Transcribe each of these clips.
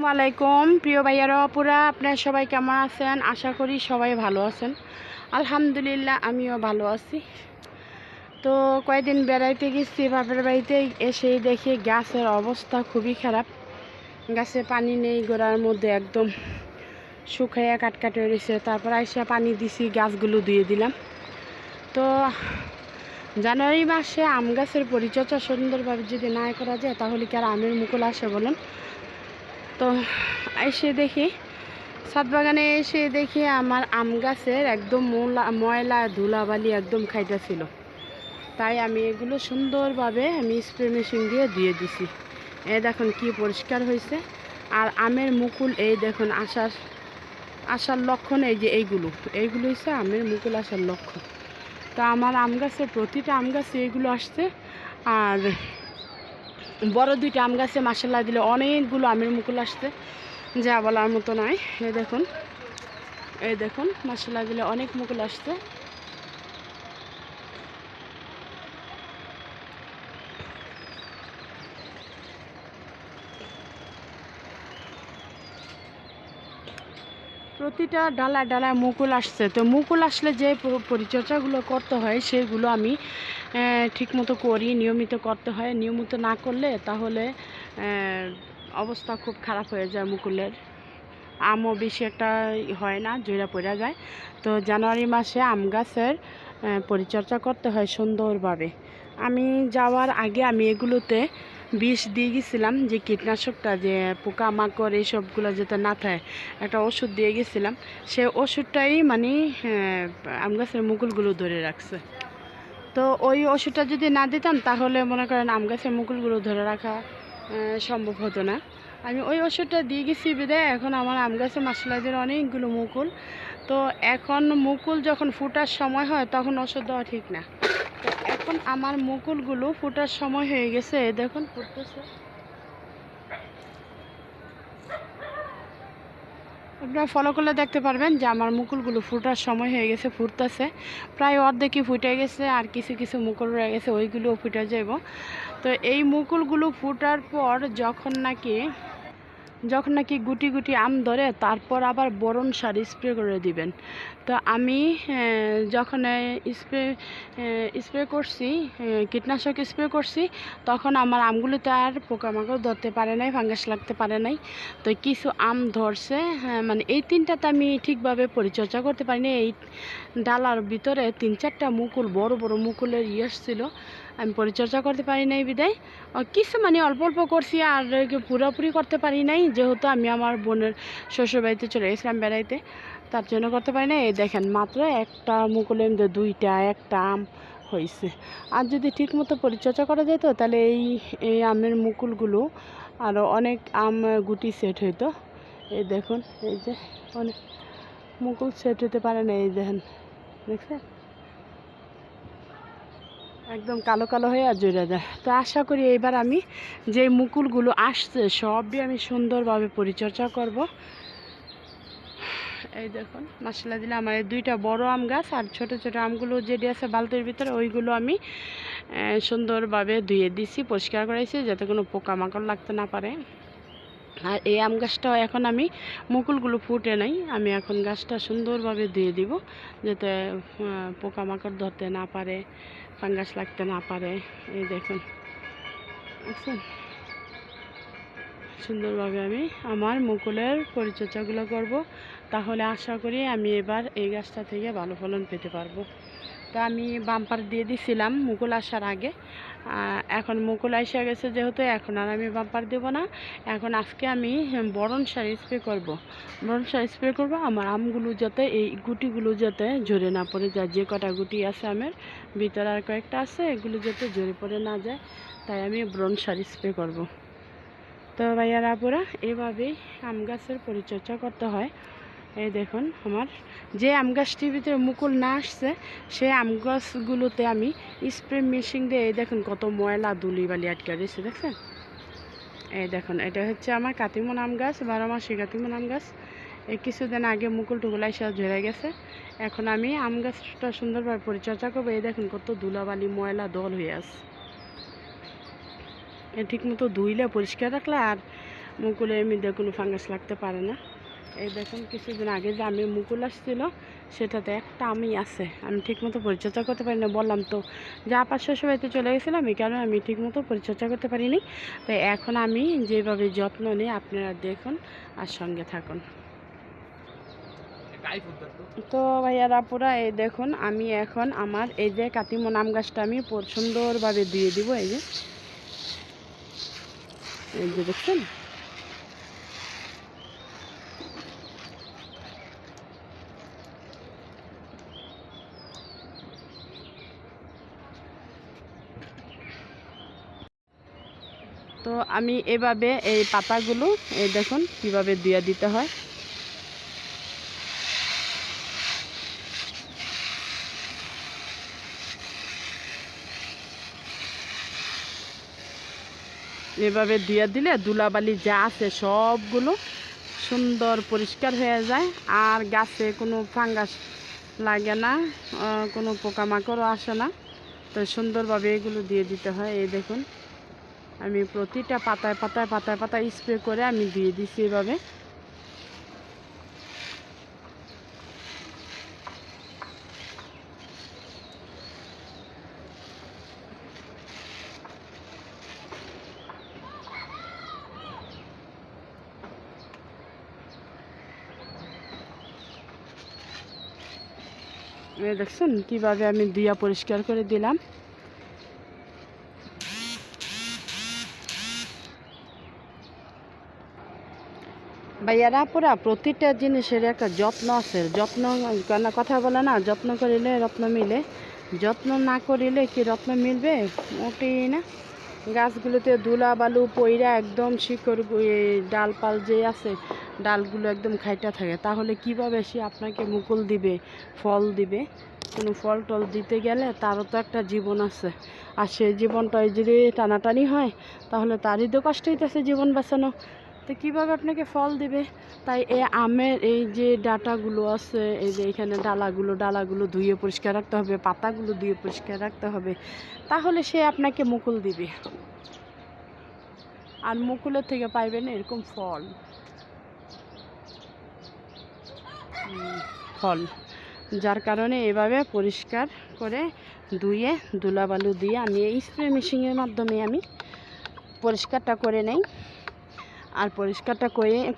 আসসালামু আলাইকুম প্রিয় ভাইয়ারা আপুরা, আপনারা সবাই কেমন আছেন? আশা করি সবাই ভালো আছেন। আলহামদুলিল্লাহ আমিও ভালো আছি। তো কয়েকদিন বেড়াইতে গেছি বাপের বাড়িতে, এসেই দেখি গাছের অবস্থা খুবই খারাপ। গাছে পানি নেই, গোড়ার মধ্যে একদম শুকাইয়া কাটকাটে রয়েছে। তারপর আইসা পানি দিছি, গাছগুলো ধুয়ে দিলাম। তো জানুয়ারি মাসে আম গাছের পরিচর্যা সুন্দরভাবে যদি না করা যায় তাহলে কি আর আমের মুকুল আসে বলুন? তো এসে দেখি ছাদ বাগানে, এসে দেখি আমার আম গাছের একদম ময়লা ধুলাবালি একদম খাইতেছিল। তাই আমি এগুলো সুন্দরভাবে স্প্রে মেশিন দিয়ে দিয়ে দিছি। এই দেখুন কি পরিষ্কার হয়েছে। আর আমের মুকুল এই দেখুন আসার লক্ষণ, এই যে এইগুলো হচ্ছে আমের মুকুল আসার লক্ষণ। তো আমার আম গাছে, প্রতিটা আম গাছে এইগুলো আসছে। আর বড় দুইটা আম গাছে মাশাআল্লাহ দিলে অনেকগুলো আমের মুকুল আসছে, যা বলার মতো নয়। এই দেখুন মাশাআল্লাহ দিলে অনেক মুকুল আসছে। প্রতিটা ডালায় ডালায় মুকুল আসছে। তো মুকুল আসলে যে পরিচর্যাগুলো করতে হয় সেগুলো আমি ঠিকমতো করি, নিয়মিত করতে হয়। নিয়মিত না করলে তাহলে অবস্থা খুব খারাপ হয়ে যায় মুকুলের। আমও বেশি একটা হয় না, জোড়া পড়া যায়। তো জানুয়ারি মাসে আম গাছের পরিচর্যা করতে হয় সুন্দরভাবে। আমি যাওয়ার আগে আমি এগুলোতে বিষ দিয়ে গেছিলাম, যে কীটনাশকটা, যে পোকামাকড় এইসবগুলো যাতে না থাকে, একটা ওষুধ দিয়ে গেছিলাম। সে ওষুধটাই আম গাছের মুকুলগুলো ধরে রাখছে। তো ওই ওষুধটা যদি না দিতাম তাহলে মনে করেন আম গাছের মুকুলগুলো ধরে রাখা সম্ভব হতো না। আমি ওই ওষুধটা দিয়ে গেছি বিদায় এখন আমার আম গাছে মাশাআল্লাহ অনেকগুলো মুকুল। তো এখন মুকুল যখন ফুটার সময় হয় তখন ওষুধ দেওয়া ঠিক না। তো এখন আমার মুকুলগুলো ফুটার সময় হয়ে গেছে, দেখুন ফুটতেছে। আপনারা ফলো করলে দেখতে পারবেন যে আমার মুকুলগুলো ফুটার সময় হয়ে গেছে, ফুটতেছে। প্রায় অর্ধেকই ফুটে গেছে, আর কিছু কিছু মুকুল রয়ে গেছে, ওইগুলোও ফুটে যাব। তো এই মুকুলগুলো ফুটার পর যখন নাকি গুটি গুটি আম ধরে, তারপর আবার বোরন সার স্প্রে করে দিবেন। তো আমি যখন স্প্রে করছি, কীটনাশক স্প্রে করছি, তখন আমার আমগুলোতে আর পোকামাকড় ধরতে পারে নাই, ফাঙ্গাস লাগতে পারে নাই। তো কিছু আম ধরছে, মানে এই তিনটাতে আমি ঠিকভাবে পরিচর্যা করতে পারিনি। এই ডালার ভিতরে 3-4টা মুকুল, বড় বড় মুকুলের ছিল, আমি পরিচর্যা করতে পারি নাই বিদায় কিছু অল্প অল্প করছি, আর পুরোপুরি করতে পারি নাই, যেহেতু আমি আমার বোনের শ্বশুরবাড়িতে চলে গেছিলাম বেড়াইতে, তার জন্য করতে পারি না। এই দেখেন মাত্র একটা মুকুলের মধ্যে একটা আম হয়েছে। আর যদি ঠিকমতো পরিচর্যা করা যেত তাহলে এই আমের মুকুলগুলো আরও অনেক আম গুটি সেট হইতো। এই দেখুন, এই যে অনেক মুকুল সেট হতে পারে না, এই দেখেন, দেখছেন একদম কালো কালো হয়ে আর জড়ে যায়। তো আশা করি এইবার আমি যে মুকুলগুলো আসছে সবই আমি সুন্দরভাবে পরিচর্যা করব। এই দেখুন মাশাআল্লাহ দিলে আমার এই দুইটা বড় আম গাছ আর ছোট ছোট আমগুলো যেটি আছে বালতির ভিতরে, ওইগুলো আমি সুন্দরভাবে ধুয়ে দিছি, পরিষ্কার করাইছি, যাতে কোনো পোকামাকড় লাগতে না পারে। আর এই আম গাছটাও এখন আমি মুকুলগুলো ফুটে নাই, আমি এখন গাছটা সুন্দরভাবে ধুয়ে দিব, যাতে পোকামাকড় ধরতে না পারে, ফাঙ্গাস লাগতে না পারে। এই দেখুন বুঝছেন, সুন্দরভাবে আমি আমার মুকুলের পরিচর্যাগুলো করব, তাহলে আশা করি আমি এবার এই গাছটা থেকে ভালো ফলন পেতে পারবো। তো আমি বাম্পার দিয়ে দিছিলাম মুকুল আসার আগে, এখন মুকুল এসে গেছে যেহেতু এখন আর আমি বাম্পার দেব না। এখন আজকে আমি বোরন সার স্প্রে করব। বোরন সার স্প্রে করব আমার আমগুলো যাতে, এই গুটিগুলো যাতে ঝরে না পড়ে যায়, যে কটা গুটি আছে আমের ভিতরে আর কয়েকটা আছে, এগুলো যাতে ঝরে পড়ে না যায়, তাই আমি বোরন সার স্প্রে করব। তো ভাইয়ারা আপুরা, এভাবেই আম গাছের পরিচর্যা করতে হয়। এই দেখুন আমার যে আম গাছটির ভিতরে মুকুল না আসছে সেই আম গাছগুলোতে আমি স্প্রে মেশিন দিয়ে, এই দেখুন কত ময়লা ধুলিবালি আটকে রয়েছে, দেখছেন। এই দেখুন এটা হচ্ছে আমার কাতিমন আম গাছ, 12 মাসি কাতিমন আম গাছ। এই কিছুদিন আগে মুকুল টুকুল এসে ঝরে গেছে। এখন আমি আম গাছটা সুন্দরভাবে পরিচর্যা করবো। এই দেখুন কত ধুলাবালি ময়লা দল হয়ে আছে। ঠিক মতো ধুইলে, পরিষ্কার রাখলে আর মুকুলের মধ্যে কোনো ফাঙ্গাস লাগতে পারে না। এই দেখুন কিছুদিন আগে যে আমি মুকুল আসছিল সেটাতে একটা আমি আছে, আমি ঠিকমতো পরিচর্যা করতে পারি না। বললাম তো যে আপার শ্বশুরবাড়িতে চলে গেছিলাম, এই কারণে আমি ঠিকমতো পরিচর্যা করতে পারিনি। তাই এখন আমি যেভাবে যত্ন নিই আপনারা দেখুন আর সঙ্গে থাকুন। তো ভাইয়ারা পুরা এই দেখুন আমি এখন আমার এই যে কাতিমন আম গাছটা আমি সুন্দরভাবে দিয়ে দিব। এই যে দেখছেন, তো আমি এভাবে এই পাতাগুলো এই দেখুন কিভাবে দিয়ে দিতে হয়। এভাবে দিয়ে দিলে ধুলাবালি যা আছে সবগুলো সুন্দর পরিষ্কার হয়ে যায়, আর গাছে কোনো ফাঙ্গাস লাগে না, কোনো পোকামাকড়ও আসে না। তো সুন্দরভাবে এগুলো দিয়ে দিতে হয়। এই দেখুন আমি প্রতিটা পাতায় পাতায় পাতায় পাতায় স্প্রে করে আমি দিয়ে দিচ্ছি এভাবে। দেখছেন কিভাবে আমি দিয়া পরিষ্কার করে দিলাম। ভাইয়ারা পুরা প্রতিটা জিনিসের একটা যত্ন আছে। যত্ন কথা বলে না, যত্ন করিলে রত্ন মিলে, যত্ন না করিলে কি রত্ন মিলবে? মোটেই না। গাছগুলোতে ধুলা বালু পইরা একদম শিকড় ডালপাল যে আছে ডালগুলো একদম খাইটা থাকে, তাহলে কিভাবে সে আপনাকে মুকুল দিবে, ফল দিবে? কোনো ফল টল দিতে গেলে তারও তো একটা জীবন আছে, আর সেই জীবনটাই যদি টানাটানি হয় তাহলে তারই তো কষ্ট হইতেছে জীবন বাঁচানো। তো কীভাবে আপনাকে ফল দিবে? তাই এই আমের এই যে ডাঁটাগুলো আছে, এই যে এখানে ডালাগুলো ধুয়ে পরিষ্কার রাখতে হবে, পাতাগুলো ধুয়ে পরিষ্কার রাখতে হবে, তাহলে সে আপনাকে মুকুল দিবে। আর মুকুলের থেকে পাইবেন এরকম ফল, যার কারণে এভাবে পরিষ্কার করে ধুয়ে ধুলাবালু দিয়ে আমি এই স্প্রে মেশিনের মাধ্যমে আমি পরিষ্কারটা করে নেই। আর পরিষ্কারটা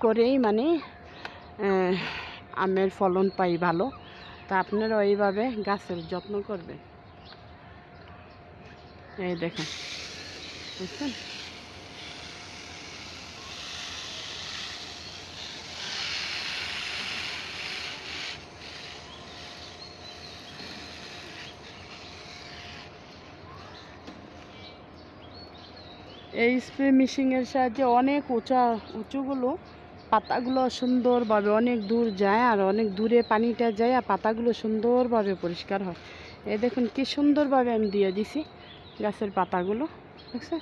করেই মানে আমের ফলন পাই ভালো। তা আপনারা এইভাবে গাছের যত্ন করবেন। এই দেখুন, বুঝছেন? এই স্প্রে মেশিনের সাহায্যে অনেক উঁচুগুলো পাতাগুলো সুন্দরভাবে অনেক দূর যায়, আর অনেক দূরে পানিটা যায়, আর পাতাগুলো সুন্দরভাবে পরিষ্কার হয়। এই দেখুন কি সুন্দরভাবে আমি দিয়ে দিছি গাছের পাতাগুলো, দেখছেন?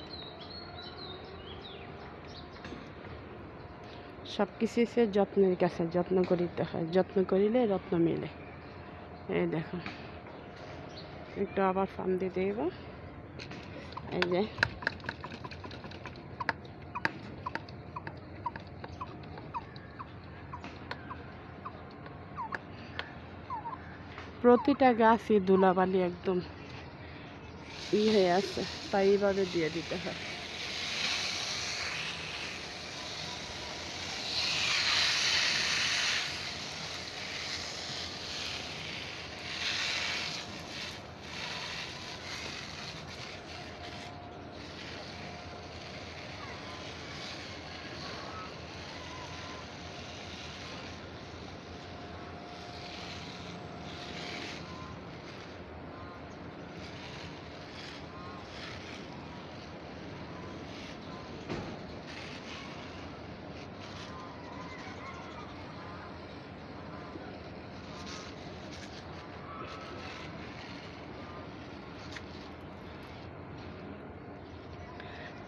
সব কিছু সে যত্নের কাছে যত্ন করিতে হয়, যত্ন করিলে রত্ন মেলে। এই দেখুন একটু আবার ফান দিতে দেব। এই যে প্রতিটা গাছই ধুলাবালি একদম হয়ে আছে, তাই এইভাবে দিয়ে দিতে হয়।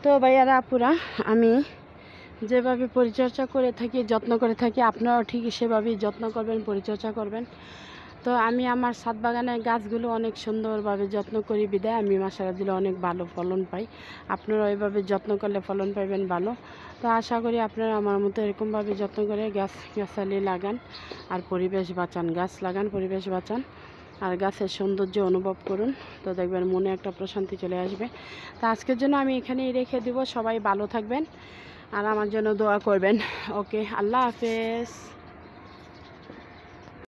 তো ভাইয়ারা আপুরা, আমি যেভাবে পরিচর্যা করে থাকি, যত্ন করে থাকি, আপনারাও ঠিক সেভাবেই যত্ন করবেন, পরিচর্যা করবেন। তো আমি আমার ছাদ বাগানের গাছগুলো অনেক সুন্দরভাবে যত্ন করি বিদায় আমি মাশাআল্লাহ দিলে অনেক ভালো ফলন পাই। আপনারা ওইভাবে যত্ন করলে ফলন পাইবেন ভালো। তো আশা করি আপনারা আমার মতো এরকমভাবে যত্ন করে গাছালি লাগান আর পরিবেশ বাঁচান, গাছ লাগান, পরিবেশ বাঁচান আর গাছের সৌন্দর্য অনুভব করুন। তো দেখবেন মনে একটা প্রশান্তি চলে আসবে। তো আজকের জন্য আমি এখানেই রেখে দেব। সবাই ভালো থাকবেন আর আমার জন্য দোয়া করবেন। ওকে, আল্লাহ হাফেজ।